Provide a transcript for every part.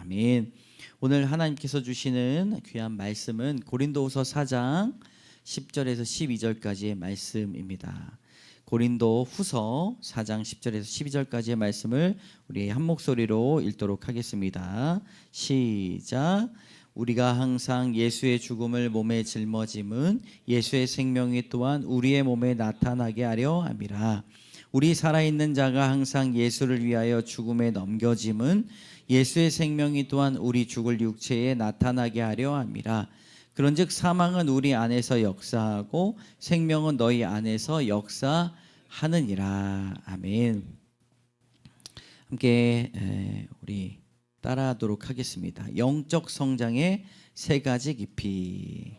아멘. 오늘 하나님께서 주시는 귀한 말씀은 고린도후서 4장 10절에서 12절까지의 말씀입니다. 고린도후서 4장 10절에서 12절까지의 말씀을 우리 한 목소리로 읽도록 하겠습니다. 시작. 우리가 항상 예수의 죽음을 몸에 짊어짐은 예수의 생명이 또한 우리의 몸에 나타나게 하려 함이라. 우리 살아있는 자가 항상 예수를 위하여 죽음에 넘겨짐은 예수의 생명이 또한 우리 죽을 육체에 나타나게 하려 함이라. 그런즉 사망은 우리 안에서 역사하고 생명은 너희 안에서 역사하느니라. 아멘. 함께 우리 따라하도록 하겠습니다. 영적 성장의 세 가지 깊이.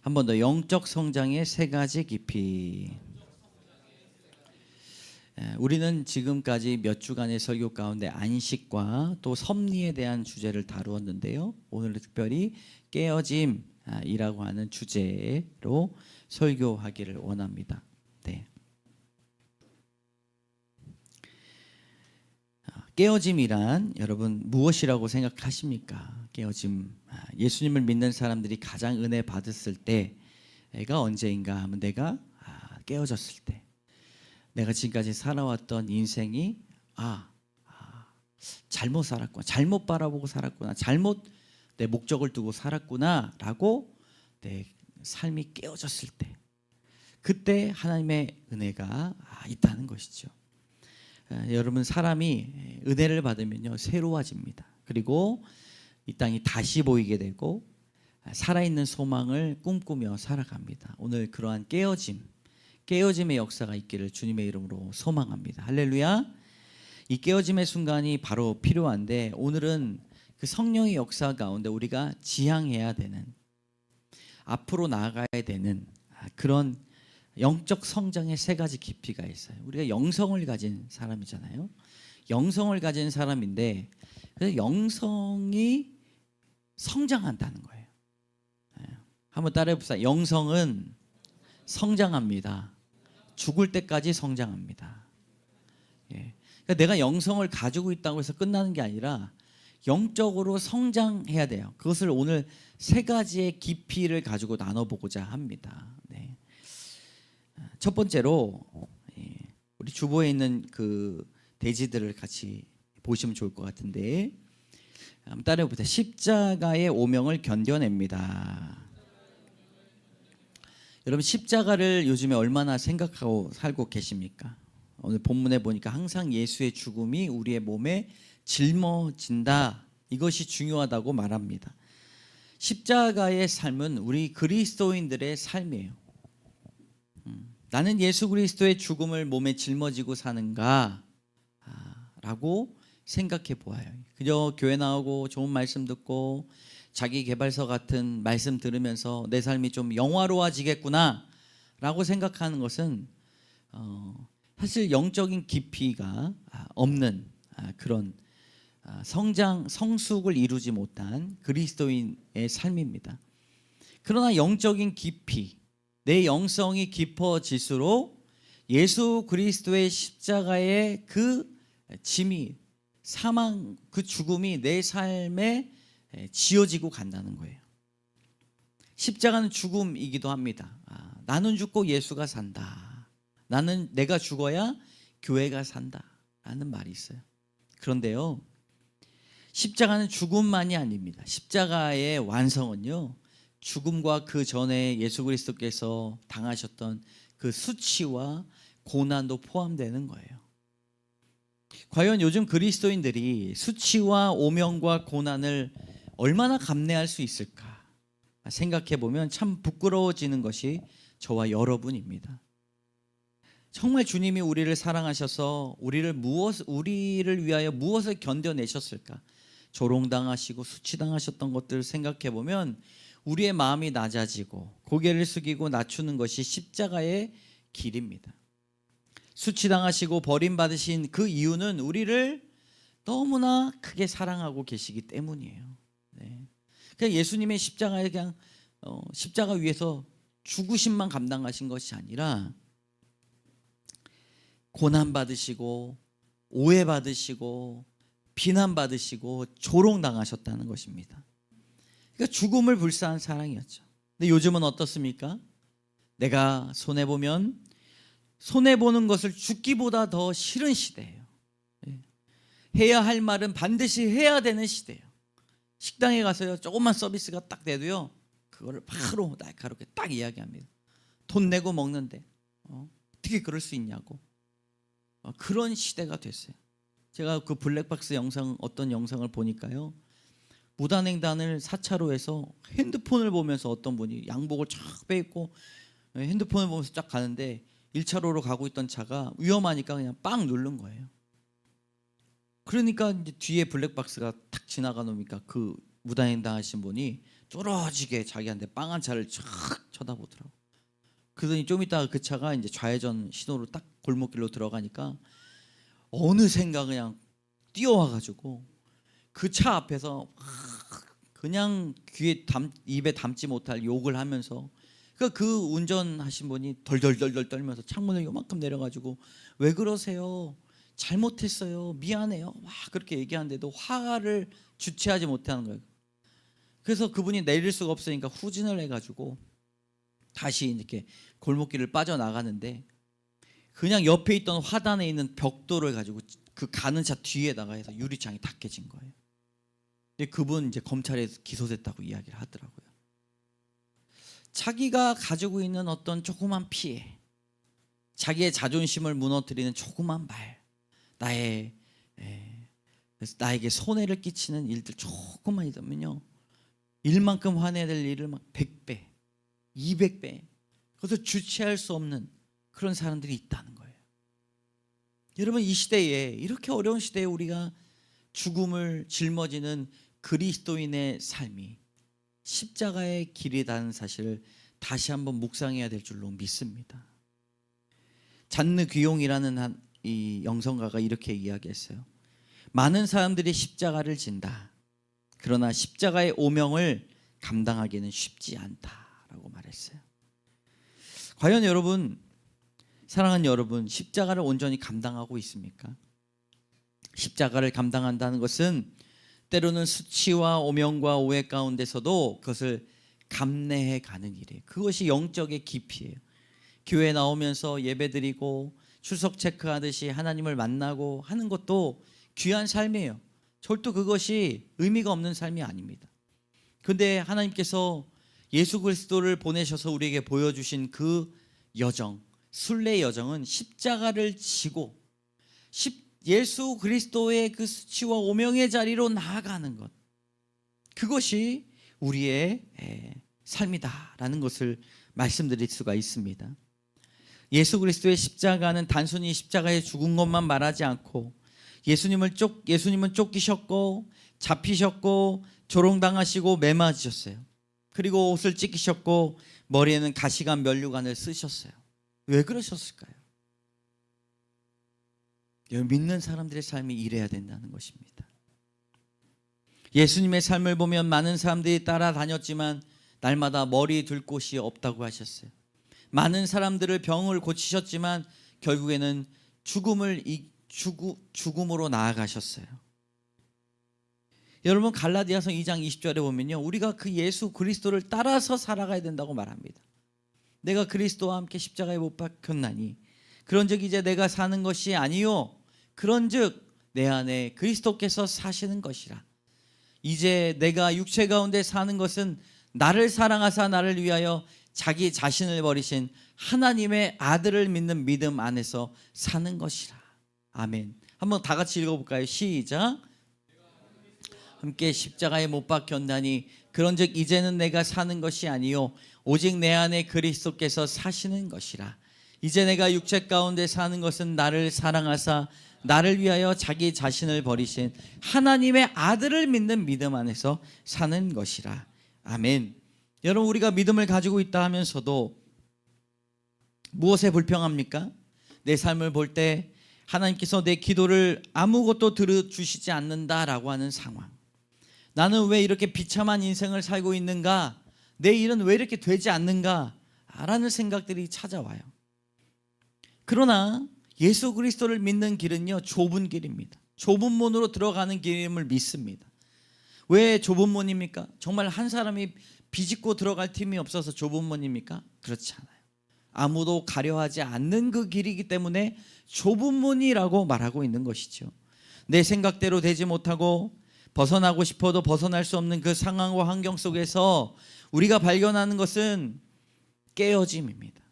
한 번 더. 영적 성장의 세 가지 깊이. 우리는 지금까지 몇 주간의 설교 가운데 안식과 또 섭리에 대한 주제를 다루었는데요. 오늘은 특별히 깨어짐이라고 하는 주제로 설교하기를 원합니다. 네. 깨어짐이란 여러분 무엇이라고 생각하십니까? 깨어짐. 예수님을 믿는 사람들이 가장 은혜 받았을 때가 언제인가 하면 내가 깨어졌을 때. 내가 지금까지 살아왔던 인생이 잘못 살았구나, 잘못 바라보고 살았구나, 잘못 내 목적을 두고 살았구나 라고 내 삶이 깨어졌을 때, 그때 하나님의 은혜가 있다는 것이죠. 여러분, 사람이 은혜를 받으면요 새로워집니다. 그리고 이 땅이 다시 보이게 되고 살아있는 소망을 꿈꾸며 살아갑니다. 오늘 그러한 깨어짐의 역사가 있기를 주님의 이름으로 소망합니다. 할렐루야. 이 깨어짐의 순간이 바로 필요한데, 오늘은 그 성령의 역사 가운데 우리가 지향해야 되는, 앞으로 나아가야 되는 그런 영적 성장의 세 가지 깊이가 있어요. 우리가 영성을 가진 사람이잖아요. 영성을 가진 사람인데 그래서 영성이 성장한다는 거예요. 한번 따라해 봅시다. 영성은 성장합니다. 죽을 때까지 성장합니다. 그러니까 내가 영성을 가지고 있다고 해서 끝나는 게 아니라 영적으로 성장해야 돼요. 그것을 오늘 세 가지의 깊이를 가지고 나눠보고자 합니다. 네. 첫 번째로 우리 주보에 있는 그 대지들을 같이 보시면 좋을 것 같은데, 한번 따라해 봅시다. 십자가의 오명을 견뎌냅니다. 여러분, 십자가를 요즘에 얼마나 생각하고 살고 계십니까? 오늘 본문에 보니까 항상 예수의 죽음이 우리의 몸에 짊어진다, 이것이 중요하다고 말합니다. 십자가의 삶은 우리 그리스도인들의 삶이에요. 나는 예수 그리스도의 죽음을 몸에 짊어지고 사는가 라고 생각해 보아요. 그저 교회 나오고 좋은 말씀 듣고 자기 개발서 같은 말씀 들으면서 내 삶이 좀 영화로워지겠구나 라고 생각하는 것은 사실 영적인 깊이가 없는 그런 성숙을 이루지 못한 그리스도인의 삶입니다. 그러나 영적인 깊이, 내 영성이 깊어질수록 예수 그리스도의 십자가의 그 짐이, 사망, 그 죽음이 내 삶에 지어지고 간다는 거예요. 십자가는 죽음이기도 합니다. 나는 죽고 예수가 산다. 내가 죽어야 교회가 산다 라는 말이 있어요. 그런데요, 십자가는 죽음만이 아닙니다. 십자가의 완성은요, 죽음과 그 전에 예수 그리스도께서 당하셨던 그 수치와 고난도 포함되는 거예요. 과연 요즘 그리스도인들이 수치와 오명과 고난을 얼마나 감내할 수 있을까 생각해 보면 참 부끄러워지는 것이 저와 여러분입니다. 정말 주님이 우리를 사랑하셔서 우리를 위하여 무엇을 견뎌내셨을까? 조롱당하시고 수치당하셨던 것들을 생각해 보면 우리의 마음이 낮아지고 고개를 숙이고 낮추는 것이 십자가의 길입니다. 수치당하시고 버림받으신 그 이유는 우리를 너무나 크게 사랑하고 계시기 때문이에요. 네. 그냥 예수님의 십자가에 그냥 십자가 위에서 죽으심만 감당하신 것이 아니라 고난받으시고 오해받으시고 비난받으시고 조롱당하셨다는 것입니다. 그러니까 죽음을 불사한 사랑이었죠. 근데 요즘은 어떻습니까? 내가 손해보면 손해보는 것을 죽기보다 더 싫은 시대예요. 해야 할 말은 반드시 해야 되는 시대예요. 식당에 가서요, 조금만 서비스가 딱 돼도요, 그거를 바로 날카롭게 딱 이야기합니다. 돈 내고 먹는데 어떻게 그럴 수 있냐고. 그런 시대가 됐어요. 제가 그 블랙박스 영상, 어떤 영상을 보니까요, 무단횡단을 4차로에서 핸드폰을 보면서 어떤 분이 양복을 쫙 빼입고 핸드폰을 보면서 쫙 가는데 1차로로 가고 있던 차가 위험하니까 그냥 빵 누른 거예요. 그러니까 이제 뒤에 블랙박스가 탁 지나가 놓으니까 그 무단횡단 하신 분이 쫄아지게 자기한테 빵 한 차를 쫙 쳐다보더라고. 그러더니 좀 있다가 그 차가 이제 좌회전 신호로 딱 골목길로 들어가니까 어느샌가 그냥 뛰어와가지고 그 차 앞에서 그냥 입에 담지 못할 욕을 하면서, 그러니까 그 운전하신 분이 덜덜덜덜 떨면서 창문을 요만큼 내려가지고 왜 그러세요? 잘못했어요. 미안해요. 막 그렇게 얘기하는데도 화를 주체하지 못하는 거예요. 그래서 그분이 내릴 수가 없으니까 후진을 해가지고 다시 이렇게 골목길을 빠져나가는데 그냥 옆에 있던 화단에 있는 벽돌을 가지고 그 가는 차 뒤에다가 해서 유리창이 다 깨진 거예요. 근데 그분 이제 검찰에 기소됐다고 이야기를 하더라고요. 자기가 가지고 있는 어떤 조그만 피해, 자기의 자존심을 무너뜨리는 조그만 말, 나에게 손해를 끼치는 일들 조금만 있으면요, 일만큼 화내야 될 일을 막 100배, 200배, 그것을 주체할 수 없는 그런 사람들이 있다는 거예요. 여러분, 이 시대에, 이렇게 어려운 시대에 우리가 죽음을 짊어지는 그리스도인의 삶이 십자가의 길이라는 사실을 다시 한번 묵상해야 될 줄로 믿습니다. 잔느 귀용이라는 이 영성가가 이렇게 이야기했어요. 많은 사람들이 십자가를 진다. 그러나 십자가의 오명을 감당하기는 쉽지 않다라고 말했어요. 과연 여러분, 사랑하는 여러분, 십자가를 온전히 감당하고 있습니까? 십자가를 감당한다는 것은 때로는 수치와 오명과 오해 가운데서도 그것을 감내해 가는 일이에요. 그것이 영적의 깊이에요. 교회 나오면서 예배드리고 출석 체크하듯이 하나님을 만나고 하는 것도 귀한 삶이에요. 절대 그것이 의미가 없는 삶이 아닙니다. 그런데 하나님께서 예수 그리스도를 보내셔서 우리에게 보여주신 그 여정, 순례 여정은 십자가를 지고 예수 그리스도의 그 수치와 오명의 자리로 나아가는 것, 그것이 우리의 삶이다라는 것을 말씀드릴 수가 있습니다. 예수 그리스도의 십자가는 단순히 십자가에 죽은 것만 말하지 않고 예수님은 쫓기셨고 잡히셨고 조롱당하시고 매맞으셨어요. 그리고 옷을 찢기셨고 머리에는 가시관 면류관을 쓰셨어요. 왜 그러셨을까요? 믿는 사람들의 삶이 이래야 된다는 것입니다. 예수님의 삶을 보면 많은 사람들이 따라다녔지만 날마다 머리 둘 곳이 없다고 하셨어요. 많은 사람들을 병을 고치셨지만 결국에는 죽음으로 나아가셨어요. 여러분, 갈라디아서 2장 20절에 보면요, 우리가 그 예수 그리스도를 따라서 살아가야 된다고 말합니다. 내가 그리스도와 함께 십자가에 못 박혔나니 그런즉 이제 내가 사는 것이 아니요 그런즉 내 안에 그리스도께서 사시는 것이라. 이제 내가 육체 가운데 사는 것은 나를 사랑하사 나를 위하여 자기 자신을 버리신 하나님의 아들을 믿는 믿음 안에서 사는 것이라. 아멘. 한번 다 같이 읽어볼까요? 시작. 함께 십자가에 못 박혔나니 그런즉 이제는 내가 사는 것이 아니요 오직 내 안에 그리스도께서 사시는 것이라. 이제 내가 육체 가운데 사는 것은 나를 사랑하사 나를 위하여 자기 자신을 버리신 하나님의 아들을 믿는 믿음 안에서 사는 것이라. 아멘. 여러분, 우리가 믿음을 가지고 있다 하면서도 무엇에 불평합니까? 내 삶을 볼 때 하나님께서 내 기도를 아무것도 들어주시지 않는다라고 하는 상황. 나는 왜 이렇게 비참한 인생을 살고 있는가? 내 일은 왜 이렇게 되지 않는가? 라는 생각들이 찾아와요. 그러나 예수 그리스도를 믿는 길은요, 좁은 길입니다. 좁은 문으로 들어가는 길임을 믿습니다. 왜 좁은 문입니까? 정말 한 사람이 비집고 들어갈 틈이 없어서 좁은 문입니까? 그렇지 않아요. 아무도 가려하지 않는 그 길이기 때문에 좁은 문이라고 말하고 있는 것이죠. 내 생각대로 되지 못하고 벗어나고 싶어도 벗어날 수 없는 그 상황과 환경 속에서 우리가 발견하는 것은 깨어짐입니다.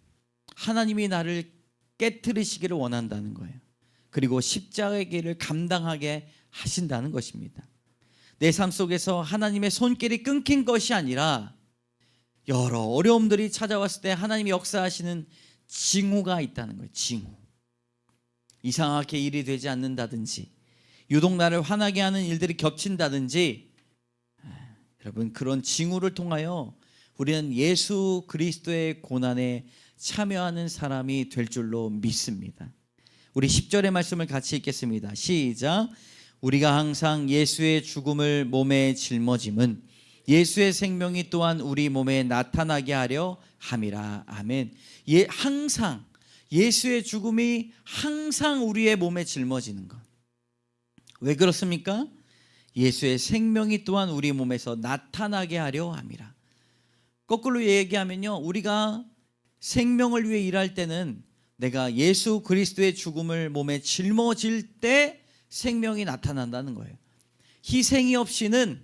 하나님이 나를 깨트리시기를 원한다는 거예요. 그리고 십자가의 길을 감당하게 하신다는 것입니다. 내 삶 속에서 하나님의 손길이 끊긴 것이 아니라 여러 어려움들이 찾아왔을 때 하나님이 역사하시는 징후가 있다는 거예요. 징후. 이상하게 일이 되지 않는다든지 유독 나를 화나게 하는 일들이 겹친다든지, 여러분, 그런 징후를 통하여 우리는 예수 그리스도의 고난에 참여하는 사람이 될 줄로 믿습니다. 우리 10절의 말씀을 같이 읽겠습니다. 시작. 우리가 항상 예수의 죽음을 몸에 짊어짐은 예수의 생명이 또한 우리 몸에 나타나게 하려 함이라. 아멘. 항상 예수의 죽음이 항상 우리의 몸에 짊어지는 것. 왜 그렇습니까? 예수의 생명이 또한 우리 몸에서 나타나게 하려 함이라. 거꾸로 얘기하면요, 우리가 생명을 위해 일할 때는 내가 예수 그리스도의 죽음을 몸에 짊어질 때 생명이 나타난다는 거예요. 희생이 없이는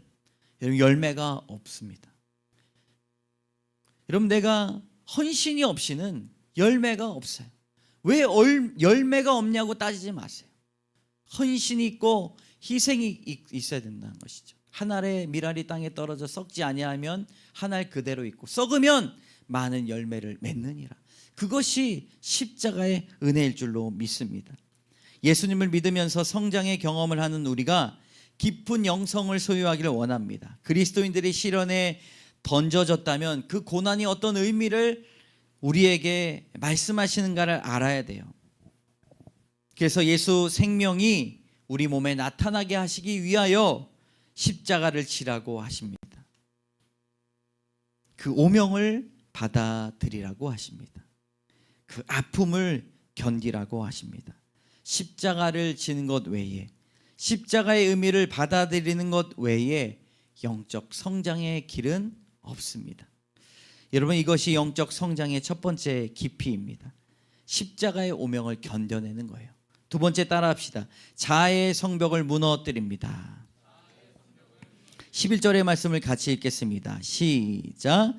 열매가 없습니다. 여러분, 내가 헌신이 없이는 열매가 없어요. 왜 열매가 없냐고 따지지 마세요. 헌신이 있고 희생이 있어야 된다는 것이죠. 한 알의 밀알이 땅에 떨어져 썩지 아니하면 한 알 그대로 있고 썩으면 많은 열매를 맺느니라. 그것이 십자가의 은혜일 줄로 믿습니다. 예수님을 믿으면서 성장의 경험을 하는 우리가 깊은 영성을 소유하기를 원합니다. 그리스도인들이 시련에 던져졌다면 그 고난이 어떤 의미를 우리에게 말씀하시는가를 알아야 돼요. 그래서 예수 생명이 우리 몸에 나타나게 하시기 위하여 십자가를 지라고 하십니다. 그 오명을 받아들이라고 하십니다. 그 아픔을 견디라고 하십니다. 십자가를 지는 것 외에, 십자가의 의미를 받아들이는 것 외에 영적 성장의 길은 없습니다. 여러분, 이것이 영적 성장의 첫 번째 깊이입니다. 십자가의 오명을 견뎌내는 거예요. 두 번째, 따라합시다. 자아의 성벽을 무너뜨립니다. 11절의 말씀을 같이 읽겠습니다. 시작.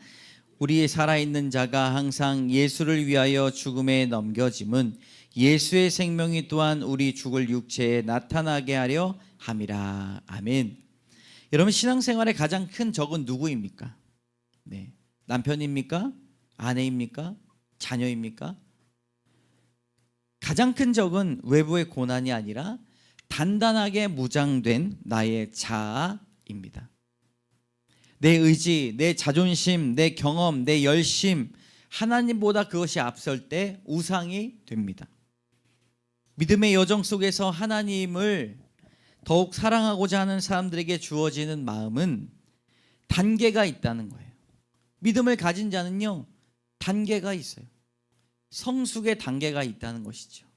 우리 살아있는 자가 항상 예수를 위하여 죽음에 넘겨짐은 예수의 생명이 또한 우리 죽을 육체에 나타나게 하려 함이라. 아멘. 여러분, 신앙생활의 가장 큰 적은 누구입니까? 네. 남편입니까? 아내입니까? 자녀입니까? 가장 큰 적은 외부의 고난이 아니라 단단하게 무장된 나의 자아입니다. 내 의지, 내 자존심, 내 경험, 내 열심, 하나님보다 그것이 앞설 때 우상이 됩니다. 믿음의 여정 속에서 하나님을 더욱 사랑하고자 하는 사람들에게 주어지는 마음은 단계가 있다는 거예요. 믿음을 가진 자는요, 단계가 있어요. 성숙의 단계가 있다는 것이죠.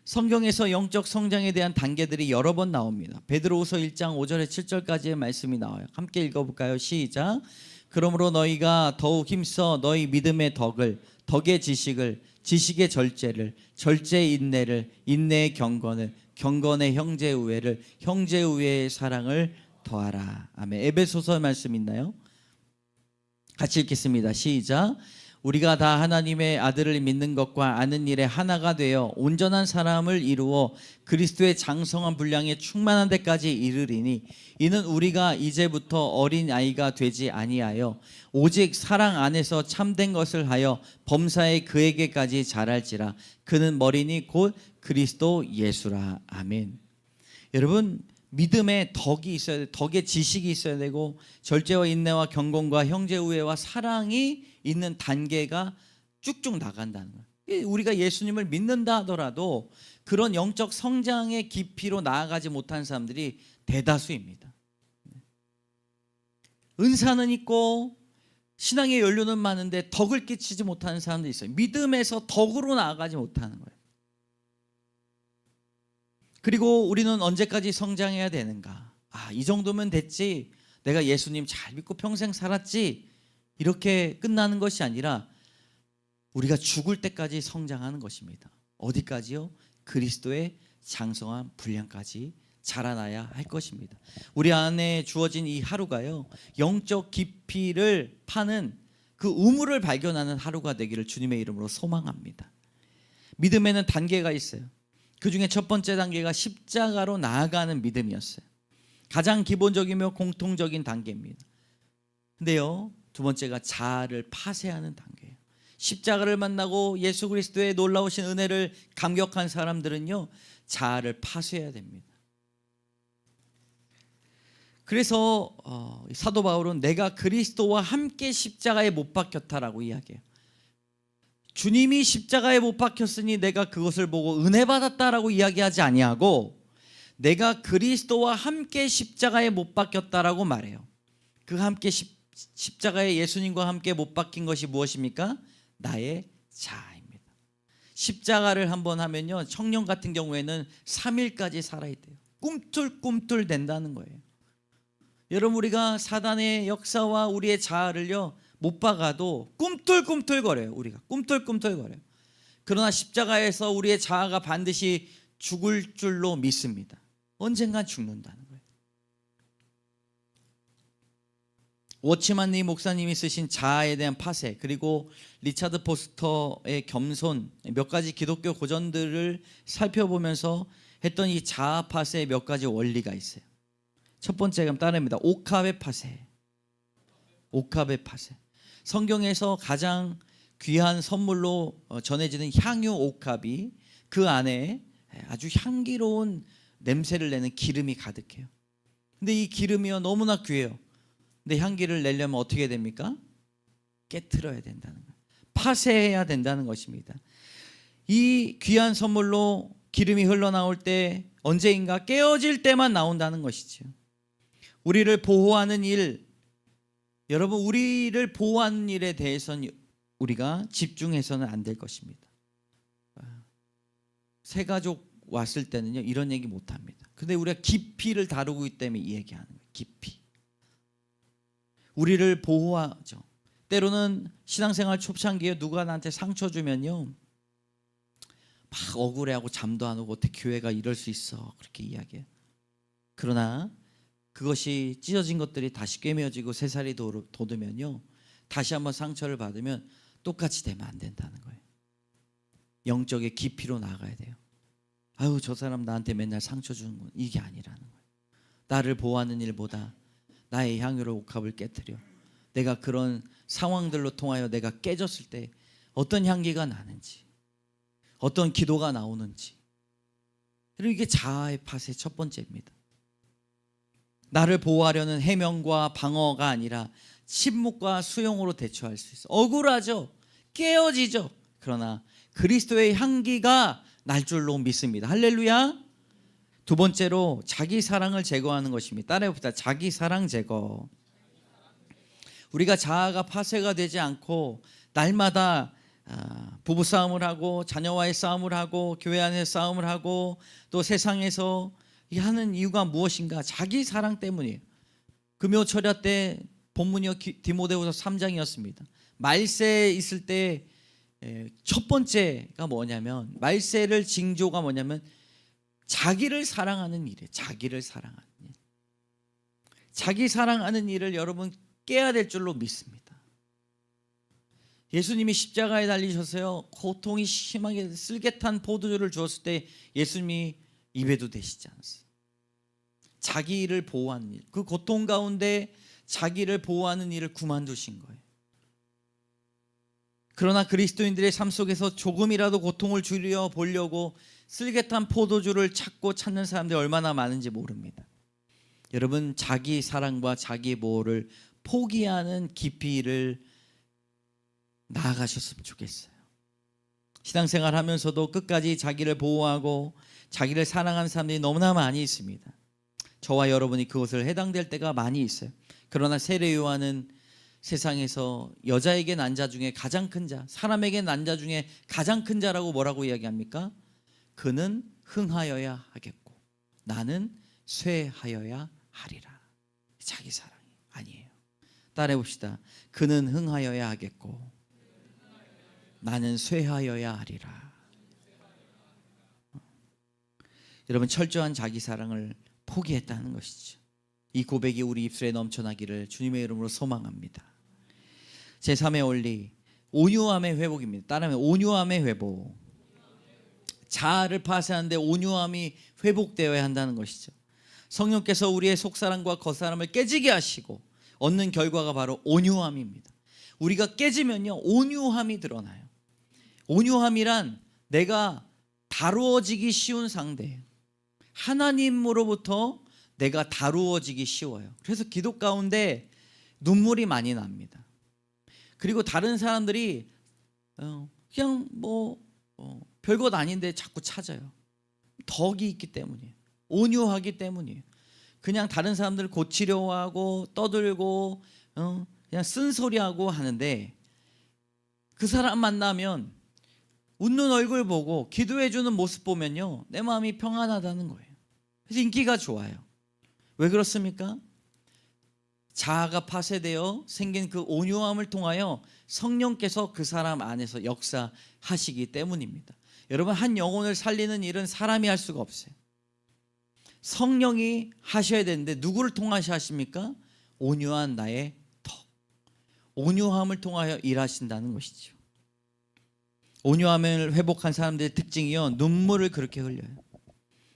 성경에서 영적 성장에 대한 단계들이 여러 번 나옵니다. 베드로후서 1장 5절에 7절까지의 말씀이 나와요. 함께 읽어볼까요? 시작. 그러므로 너희가 더욱 힘써 너희 믿음의 덕을, 덕의 지식을, 지식의 절제를, 절제의 인내를, 인내의 경건을, 경건의 형제 우애를, 형제 우애의 사랑을 더하라. 아멘. 에베소서 말씀 있나요? 같이 읽겠습니다. 시작. 우리가 다 하나님의 아들을 믿는 것과 아는 일에 하나가 되어 온전한 사람을 이루어 그리스도의 장성한 분량에 충만한 데까지 이르리니 이는 우리가 이제부터 어린 아이가 되지 아니하여 오직 사랑 안에서 참된 것을 하여 범사에 그에게까지 자랄지라. 그는 머리니 곧 그리스도 예수라. 아멘. 여러분, 믿음의 덕이 있어야 돼. 덕의 지식이 있어야 되고 절제와 인내와 경건과 형제 우애와 사랑이 있는 단계가 쭉쭉 나간다는 거예요. 우리가 예수님을 믿는다 하더라도 그런 영적 성장의 깊이로 나아가지 못한 사람들이 대다수입니다. 은사는 있고 신앙의 연료는 많은데 덕을 끼치지 못하는 사람들이 있어요. 믿음에서 덕으로 나아가지 못하는 거예요. 그리고 우리는 언제까지 성장해야 되는가? 이 정도면 됐지. 내가 예수님 잘 믿고 평생 살았지. 이렇게 끝나는 것이 아니라 우리가 죽을 때까지 성장하는 것입니다. 어디까지요? 그리스도의 장성한 분량까지 자라나야 할 것입니다. 우리 안에 주어진 이 하루가요, 영적 깊이를 파는 그 우물을 발견하는 하루가 되기를 주님의 이름으로 소망합니다. 믿음에는 단계가 있어요. 그 중에 첫 번째 단계가 십자가로 나아가는 믿음이었어요. 가장 기본적이며 공통적인 단계입니다. 근데요, 두 번째가 자아를 파쇄하는 단계예요. 십자가를 만나고 예수 그리스도의 놀라우신 은혜를 감격한 사람들은요, 자아를 파쇄해야 됩니다. 그래서 사도 바울은 내가 그리스도와 함께 십자가에 못 박혔다라고 이야기해요. 주님이 십자가에 못 박혔으니 내가 그것을 보고 은혜 받았다라고 이야기하지 아니하고 내가 그리스도와 함께 십자가에 못 박혔다라고 말해요. 그 함께 십자가에 예수님과 함께 못 박힌 것이 무엇입니까? 나의 자아입니다. 십자가를 한번 하면요, 청년 같은 경우에는 3일까지 살아야 돼요. 꿈틀꿈틀 된다는 거예요. 여러분, 우리가 사단의 역사와 우리의 자아를요 못 박아도 꿈틀꿈틀거려요. 우리가 꿈틀꿈틀거려요. 그러나 십자가에서 우리의 자아가 반드시 죽을 줄로 믿습니다. 언젠간 죽는다는 거예요. 워치만 리 목사님이 쓰신 자아에 대한 파쇄, 그리고 리차드 포스터의 겸손, 몇 가지 기독교 고전들을 살펴보면서 했던 이 자아 파쇄의 몇 가지 원리가 있어요. 첫 번째가 따릅니다. 옥합의 파쇄. 옥합의 파쇄. 성경에서 가장 귀한 선물로 전해지는 향유 옥합이 그 안에 아주 향기로운 냄새를 내는 기름이 가득해요. 근데 이 기름이요 너무나 귀해요. 근데 향기를 내려면 어떻게 됩니까? 깨트려야 된다는 거예요. 파쇄해야 된다는 것입니다. 이 귀한 선물로 기름이 흘러나올 때 언제인가 깨어질 때만 나온다는 것이죠. 우리를 보호하는 일, 여러분, 우리를 보호하는 일에 대해서는 우리가 집중해서는 안 될 것입니다. 새 가족 왔을 때는요 이런 얘기 못 합니다. 근데 우리가 깊이를 다루고 있기 때문에 이 얘기하는 거예요. 깊이. 우리를 보호하죠. 때로는 신앙생활 초창기에 누가 나한테 상처 주면요 막 억울해하고 잠도 안 오고 어떻게 교회가 이럴 수 있어 그렇게 이야기해요. 그러나 그것이 찢어진 것들이 다시 꿰매어지고 새살이 돋으면요 다시 한번 상처를 받으면 똑같이 되면 안 된다는 거예요. 영적의 깊이로 나아가야 돼요. 아유, 저 사람 나한테 맨날 상처 주는 건 이게 아니라는 거예요. 나를 보호하는 일보다 나의 향유로 옥합을 깨트려 내가 그런 상황들로 통하여 내가 깨졌을 때 어떤 향기가 나는지, 어떤 기도가 나오는지. 그리고 이게 자아의 파쇄 첫 번째입니다. 나를 보호하려는 해명과 방어가 아니라 침묵과 수용으로 대처할 수 있어. 억울하죠. 깨어지죠. 그러나 그리스도의 향기가 날 줄로 믿습니다. 할렐루야. 두 번째로 자기 사랑을 제거하는 것입니다. 따라해봅시다. 자기 사랑 제거. 우리가 자아가 파쇄가 되지 않고 날마다 부부싸움을 하고 자녀와의 싸움을 하고 교회 안에서 싸움을 하고 또 세상에서 하는 이유가 무엇인가? 자기 사랑 때문이에요. 금요 철야 때 본문이요 디모데후서 3장이었습니다. 말세에 있을 때 첫 번째가 뭐냐면, 말세를 징조가 뭐냐면 자기를 사랑하는 일이에요. 자기를 사랑하는 일. 자기 사랑하는 일을 여러분 깨야 될 줄로 믿습니다. 예수님이 십자가에 달리셔서요 고통이 심하게 쓸개탄 포도주를 주었을 때 예수님이 입에도 대시지 않았어요. 자기를 보호하는 일, 그 고통 가운데 자기를 보호하는 일을 그만두신 거예요. 그러나 그리스도인들의 삶 속에서 조금이라도 고통을 줄여 보려고 쓸개탄 포도주를 찾는 사람들이 얼마나 많은지 모릅니다. 여러분, 자기 사랑과 자기 보호를 포기하는 깊이를 나아가셨으면 좋겠어요. 신앙생활 하면서도 끝까지 자기를 보호하고 자기를 사랑하는 사람들이 너무나 많이 있습니다. 저와 여러분이 그것을 해당될 때가 많이 있어요. 그러나 세례 요한은 세상에서 여자에게 난 자 중에 가장 큰 자, 사람에게 난 자 중에 가장 큰 자라고 뭐라고 이야기합니까? 그는 흥하여야 하겠고 나는 쇠하여야 하리라. 자기 사랑이 아니에요. 따라해 봅시다. 그는 흥하여야 하겠고 나는 쇠하여야 하리라. 여러분, 철저한 자기 사랑을 포기했다는 것이죠. 이 고백이 우리 입술에 넘쳐나기를 주님의 이름으로 소망합니다. 제3의 원리, 온유함의 회복입니다. 따라하면 온유함의 회복. 자아를 파쇄하는데 온유함이 회복되어야 한다는 것이죠. 성령께서 우리의 속사람과 겉사람을 깨지게 하시고 얻는 결과가 바로 온유함입니다. 우리가 깨지면요, 온유함이 드러나요. 온유함이란 내가 다루어지기 쉬운 상대예요. 하나님으로부터 내가 다루어지기 쉬워요. 그래서 기도 가운데 눈물이 많이 납니다. 그리고 다른 사람들이 그냥 별것 아닌데 자꾸 찾아요. 덕이 있기 때문이에요. 온유하기 때문이에요. 그냥 다른 사람들을 고치려고 하고 떠들고 그냥 쓴소리하고 하는데 그 사람 만나면 웃는 얼굴 보고 기도해주는 모습 보면요, 내 마음이 평안하다는 거예요. 그래서 인기가 좋아요. 왜 그렇습니까? 자아가 파쇄되어 생긴 그 온유함을 통하여 성령께서 그 사람 안에서 역사하시기 때문입니다. 여러분, 한 영혼을 살리는 일은 사람이 할 수가 없어요. 성령이 하셔야 되는데 누구를 통하셔 하십니까? 온유한 나의 덕, 온유함을 통하여 일하신다는 것이죠. 온유함을 회복한 사람들의 특징이요, 눈물을 그렇게 흘려요.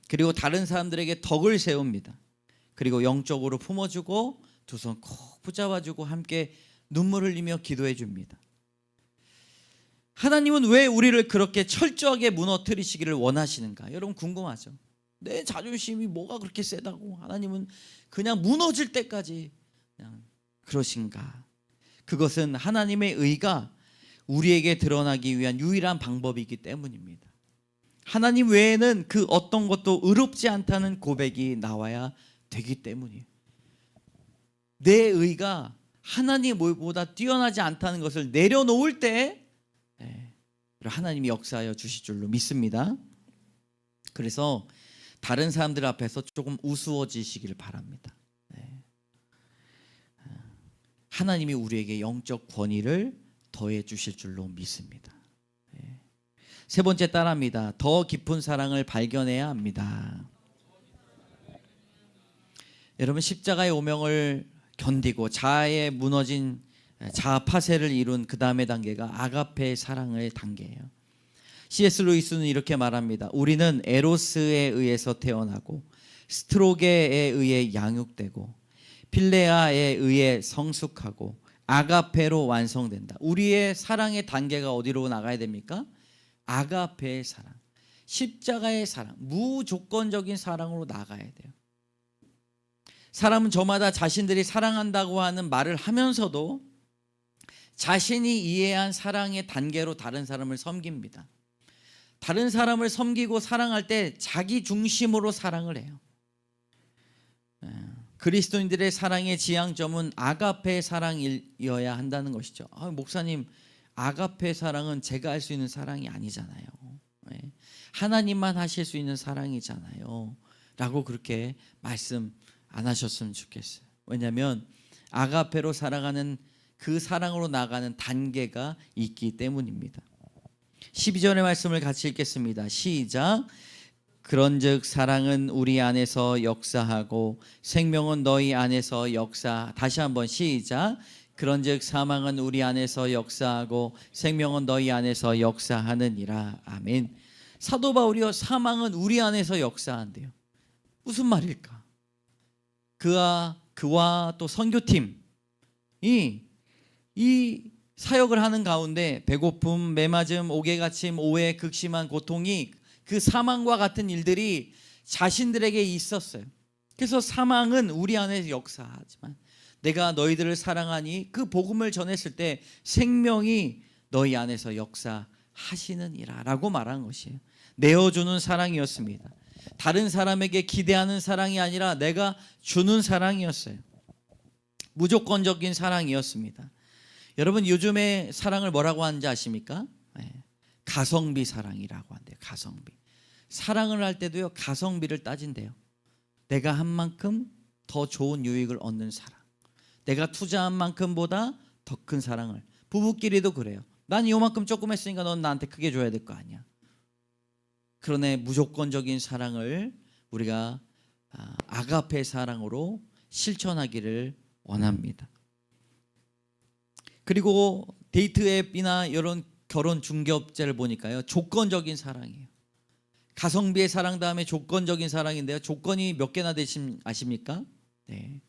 그리고 다른 사람들에게 덕을 세웁니다. 그리고 영적으로 품어주고 두 손 콕 붙잡아주고 함께 눈물 흘리며 기도해 줍니다. 하나님은 왜 우리를 그렇게 철저하게 무너뜨리시기를 원하시는가? 여러분, 궁금하죠? 내 자존심이 뭐가 그렇게 세다고 하나님은 그냥 무너질 때까지 그냥 그러신가? 그것은 하나님의 의가 우리에게 드러나기 위한 유일한 방법이기 때문입니다. 하나님 외에는 그 어떤 것도 의롭지 않다는 고백이 나와야 되기 때문이에요. 내 의가 하나님보다 뛰어나지 않다는 것을 내려놓을 때 하나님이 역사하여 주실 줄로 믿습니다. 그래서 다른 사람들 앞에서 조금 우스워지시기를 바랍니다. 하나님이 우리에게 영적 권위를 더해 주실 줄로 믿습니다. 세 번째, 따라합니다. 더 깊은 사랑을 발견해야 합니다. 여러분, 십자가의 오명을 견디고 자아의 무너진 자아 파쇄를 이룬 그 다음의 단계가 아가페의 사랑의 단계예요. C.S. 루이스는 이렇게 말합니다. 우리는 에로스에 의해서 태어나고 스트로게에 의해 양육되고 필레아에 의해 성숙하고 아가페로 완성된다. 우리의 사랑의 단계가 어디로 나가야 됩니까? 아가페의 사랑, 십자가의 사랑, 무조건적인 사랑으로 나가야 돼요. 사람은 저마다 자신들이 사랑한다고 하는 말을 하면서도 자신이 이해한 사랑의 단계로 다른 사람을 섬깁니다. 다른 사람을 섬기고 사랑할 때 자기 중심으로 사랑을 해요. 그리스도인들의 사랑의 지향점은 아가페 사랑이어야 한다는 것이죠. 목사님, 아가페 사랑은 제가 할 수 있는 사랑이 아니잖아요. 하나님만 하실 수 있는 사랑이잖아요. 라고 그렇게 말씀 안 하셨으면 좋겠어요. 왜냐하면 아가페로 살아가는 그 사랑으로 나가는 단계가 있기 때문입니다. 12절의 말씀을 같이 읽겠습니다. 시작. 그런즉 사랑은 우리 안에서 역사하고 생명은 너희 안에서 다시 한번 시작. 그런즉 사망은 우리 안에서 역사하고 생명은 너희 안에서 역사하느니라. 아멘. 사도 바울이요, 사망은 우리 안에서 역사한대요. 무슨 말일까? 그와 또 선교팀이 이 사역을 하는 가운데 배고픔, 매맞음, 옥외갇힘, 오해, 극심한 고통이 그 사망과 같은 일들이 자신들에게 있었어요. 그래서 사망은 우리 안에 역사하지만 내가 너희들을 사랑하니 그 복음을 전했을 때 생명이 너희 안에서 역사하시느니라 라고 말한 것이에요. 내어주는 사랑이었습니다. 다른 사람에게 기대하는 사랑이 아니라 내가 주는 사랑이었어요. 무조건적인 사랑이었습니다. 여러분, 요즘에 사랑을 뭐라고 하는지 아십니까? 가성비 사랑이라고 한대요. 가성비. 사랑을 할 때도요, 가성비를 따진대요. 내가 한 만큼 더 좋은 유익을 얻는 사랑, 내가 투자한 만큼보다 더 큰 사랑을. 부부끼리도 그래요. 난 요만큼 조금 했으니까 넌 나한테 크게 줘야 될 거 아니야. 그러네, 무조건적인 사랑을 우리가 아가페 사랑으로 실천하기를 원합니다. 그리고 데이트 앱이나 이런 결혼 중개업체를 보니까요, 조건적인 사랑이에요. 가성비의 사랑 다음에 조건적인 사랑인데요, 조건이 몇 개나 아십니까? 네,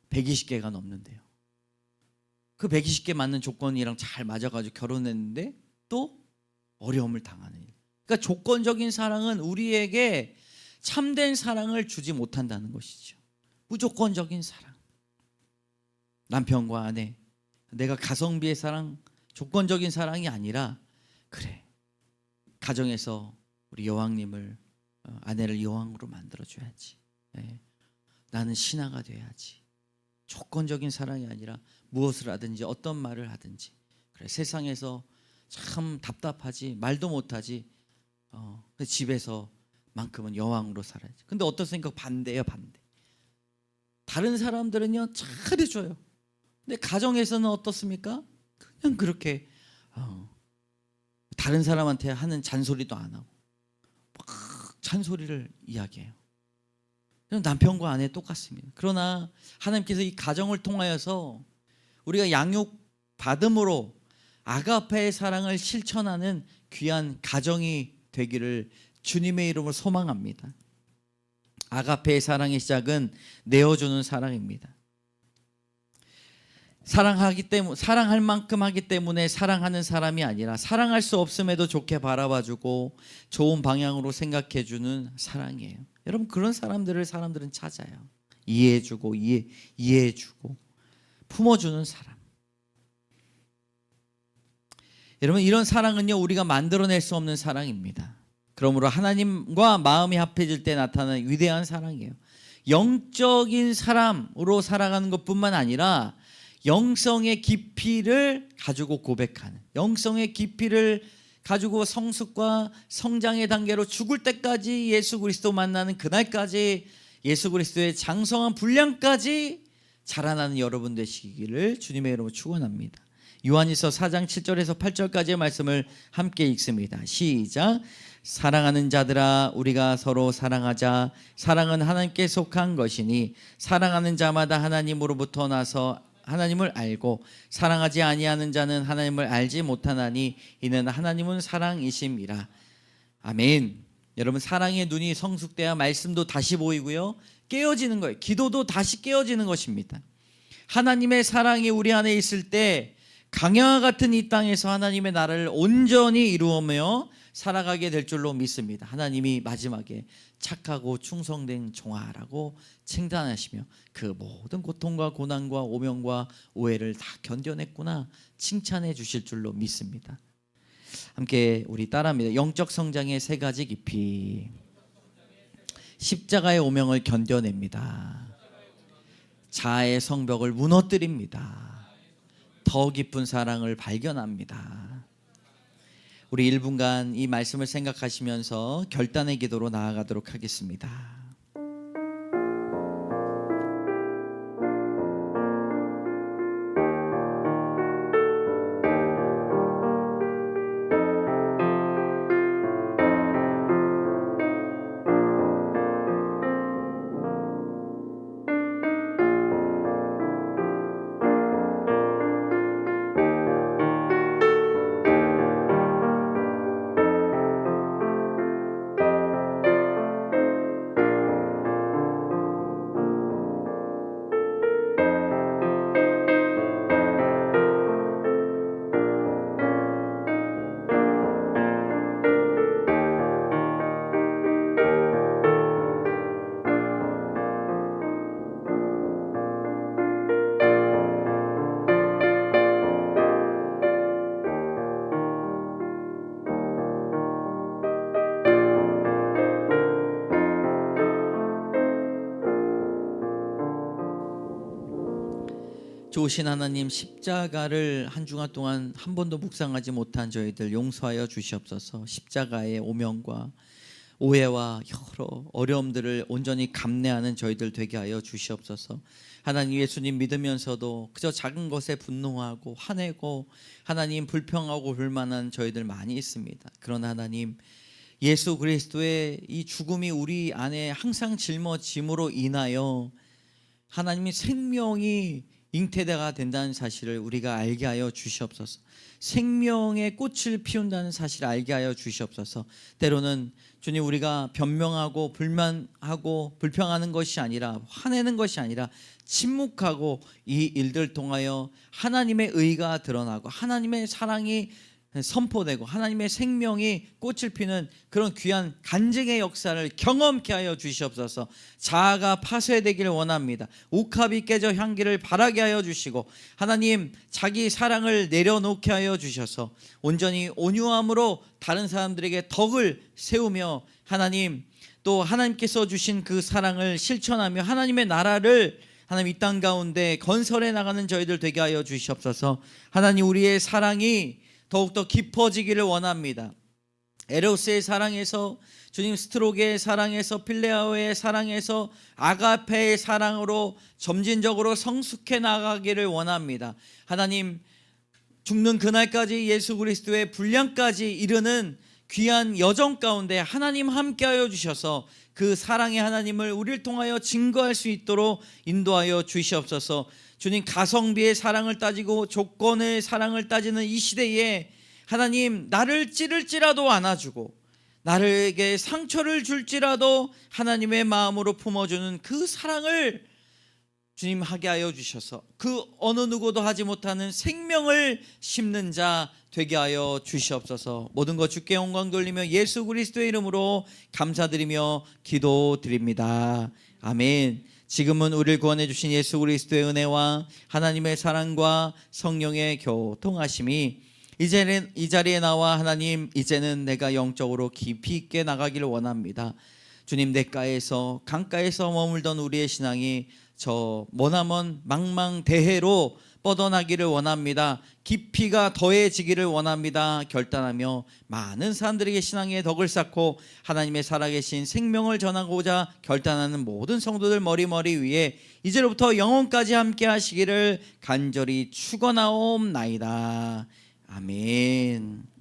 120개가 넘는데요. 그 120개 맞는 조건이랑 잘 맞아가지고 결혼했는데 또 어려움을 당하는 일. 그러니까 조건적인 사랑은 우리에게 참된 사랑을 주지 못한다는 것이죠. 무조건적인 사랑. 남편과 아내, 내가 가성비의 사랑, 조건적인 사랑이 아니라, 그래, 가정에서 우리 여왕님을, 아내를 여왕으로 만들어줘야지. 네. 나는 신하가 돼야지. 조건적인 사랑이 아니라 무엇을 하든지 어떤 말을 하든지, 그래, 세상에서 참 답답하지, 말도 못하지, 집에서만큼은 여왕으로 살아야지. 근데 어떤 생각? 반대예요, 반대. 다른 사람들은요 잘해줘요. 근데 가정에서는 어떻습니까? 그냥 그렇게 다른 사람한테 하는 잔소리도 안 하고 막 잔소리를 이야기해요. 남편과 아내 똑같습니다. 그러나 하나님께서 이 가정을 통하여서 우리가 양육 받음으로 아가페의 사랑을 실천하는 귀한 가정이 되기를 주님의 이름으로 소망합니다. 아가페의 사랑의 시작은 내어주는 사랑입니다. 사랑할 만큼 하기 때문에 사랑하는 사람이 아니라 사랑할 수 없음에도 좋게 바라봐주고 좋은 방향으로 생각해주는 사랑이에요. 여러분, 그런 사람들은 찾아요. 이해해주고 이해해주고 품어주는 사람. 여러분, 이런 사랑은요 우리가 만들어낼 수 없는 사랑입니다. 그러므로 하나님과 마음이 합해질 때 나타나는 위대한 사랑이에요. 영적인 사람으로 살아가는 것뿐만 아니라 영성의 깊이를 가지고 고백하는, 영성의 깊이를 가지고 성숙과 성장의 단계로 죽을 때까지 예수 그리스도 만나는 그날까지 예수 그리스도의 장성한 분량까지 자라나는 여러분 되시기를 주님의 이름으로 축원합니다. 요한일서 4장 7절에서 8절까지의 말씀을 함께 읽습니다. 시작. 사랑하는 자들아, 우리가 서로 사랑하자. 사랑은 하나님께 속한 것이니 사랑하는 자마다 하나님으로부터 나서 하나님을 알고 사랑하지 아니하는 자는 하나님을 알지 못하나니 이는 하나님은 사랑이심이라. 아멘. 여러분, 사랑의 눈이 성숙돼야 말씀도 다시 보이고요, 깨어지는 거예요. 기도도 다시 깨어지는 것입니다. 하나님의 사랑이 우리 안에 있을 때 강야와 같은 이 땅에서 하나님의 나라를 온전히 이루며 살아가게 될 줄로 믿습니다. 하나님이 마지막에 착하고 충성된 종아라고 칭찬하시며 그 모든 고통과 고난과 오명과 오해를 다 견뎌냈구나 칭찬해 주실 줄로 믿습니다. 함께 우리 따라합니다. 영적 성장의 세 가지 깊이. 십자가의 오명을 견뎌냅니다. 자아의 성벽을 무너뜨립니다. 더 깊은 사랑을 발견합니다. 우리 1분간 이 말씀을 생각하시면서 결단의 기도로 나아가도록 하겠습니다. 좋으신 하나님, 십자가를 한 주간 동안 한 번도 묵상하지 못한 저희들 용서하여 주시옵소서. 십자가의 오명과 오해와 여러 어려움들을 온전히 감내하는 저희들 되게 하여 주시옵소서. 하나님, 예수님 믿으면서도 그저 작은 것에 분노하고 화내고 하나님 불평하고 불만한 저희들 많이 있습니다. 그러나 하나님, 예수 그리스도의 이 죽음이 우리 안에 항상 짊어짐으로 인하여 하나님의 생명이 잉태가 된다는 사실을 우리가 알게 하여 주시옵소서. 생명의 꽃을 피운다는 사실을 알게 하여 주시옵소서. 때로는 주님, 우리가 변명하고 불만하고 불평하는 것이 아니라, 화내는 것이 아니라 침묵하고 이 일들 통하여 하나님의 의가 드러나고 하나님의 사랑이 선포되고 하나님의 생명이 꽃을 피는 그런 귀한 간증의 역사를 경험케 하여 주시옵소서. 자아가 파쇄되기를 원합니다. 옥합이 깨져 향기를 바라게 하여 주시고 하나님, 자기 사랑을 내려놓게 하여 주셔서 온전히 온유함으로 다른 사람들에게 덕을 세우며 하나님, 또 하나님께서 주신 그 사랑을 실천하며 하나님의 나라를 하나님 이 땅 가운데 건설해 나가는 저희들 되게 하여 주시옵소서. 하나님, 우리의 사랑이 더욱더 깊어지기를 원합니다. 에로스의 사랑에서, 주님 스트로게의 사랑에서, 필레아오의 사랑에서 아가페의 사랑으로 점진적으로 성숙해 나가기를 원합니다. 하나님, 죽는 그날까지 예수 그리스도의 분량까지 이르는 귀한 여정 가운데 하나님 함께하여 주셔서 그 사랑의 하나님을 우리를 통하여 증거할 수 있도록 인도하여 주시옵소서. 주님, 가성비의 사랑을 따지고 조건의 사랑을 따지는 이 시대에 하나님, 나를 찌를지라도 안아주고 나에게 상처를 줄지라도 하나님의 마음으로 품어주는 그 사랑을 주님 하게 하여 주셔서 그 어느 누구도 하지 못하는 생명을 심는 자 되게 하여 주시옵소서. 모든 것 주께 영광 돌리며 예수 그리스도의 이름으로 감사드리며 기도드립니다. 아멘. 지금은 우리를 구원해 주신 예수 그리스도의 은혜와 하나님의 사랑과 성령의 교통하심이 이제는 이 자리에 나와 하나님, 이제는 내가 영적으로 깊이 있게 나가기를 원합니다. 주님, 냇가에서 강가에서 머물던 우리의 신앙이 저 머나먼 망망대해로 뻗어나기를 원합니다. 깊이가 더해지기를 원합니다. 결단하며 많은 사람들에게 신앙의 덕을 쌓고 하나님의 살아계신 생명을 전하고자 결단하는 모든 성도들 머리 위에 이제로부터 영원까지 함께 하시기를 간절히 축원하옵나이다. 아멘.